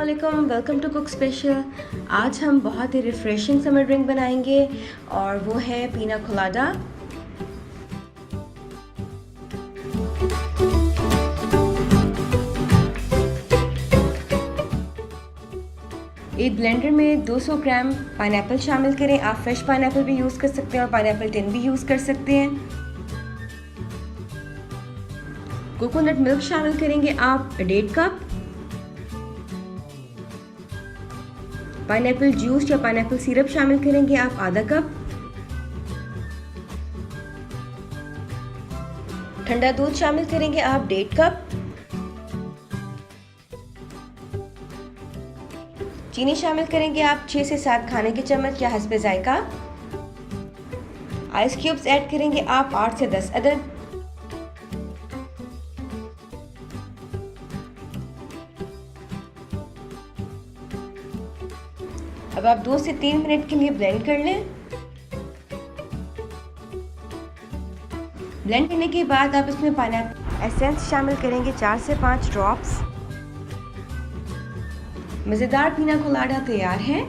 अस्सलामुअलैकुम, welcome to cook special. आज हम बहुत ही रिफ़्रेशिंग समर ड्रिंक बनाएंगे और वो है पीना कोलाडा। एक ब्लेंडर में 200 ग्राम पाइनएप्पल शामिल करें। आप फ्रेश पाइनएप्पल भी यूज़ कर सकते हैं और पाइनएप्पल टिन भी यूज़ कर सकते हैं। कोकोनट मिल्क शामिल करेंगे आप 1.5 कप। पाइनएप्पल जूस या पाइनएप्पल सिरप शामिल करेंगे आप आधा कप। ठंडा दूध शामिल करेंगे आप 1.5 कप। चीनी शामिल करेंगे आप 6 से 7 खाने के चम्मच या हस्बे जायका। आइस क्यूब्स ऐड करेंगे आप 8 से 10 अदद। अब आप 2 से 3 मिनट के लिए ब्लेंड कर लें। ब्लेंड करने के बाद आप इसमें पाइनएप्पल एसेंस शामिल करेंगे 4 से 5 ड्रॉप्स। मज़ेदार पीना कोलाडा तैयार है।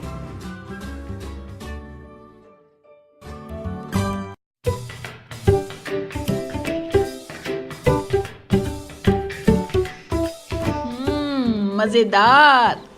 मज़ेदार।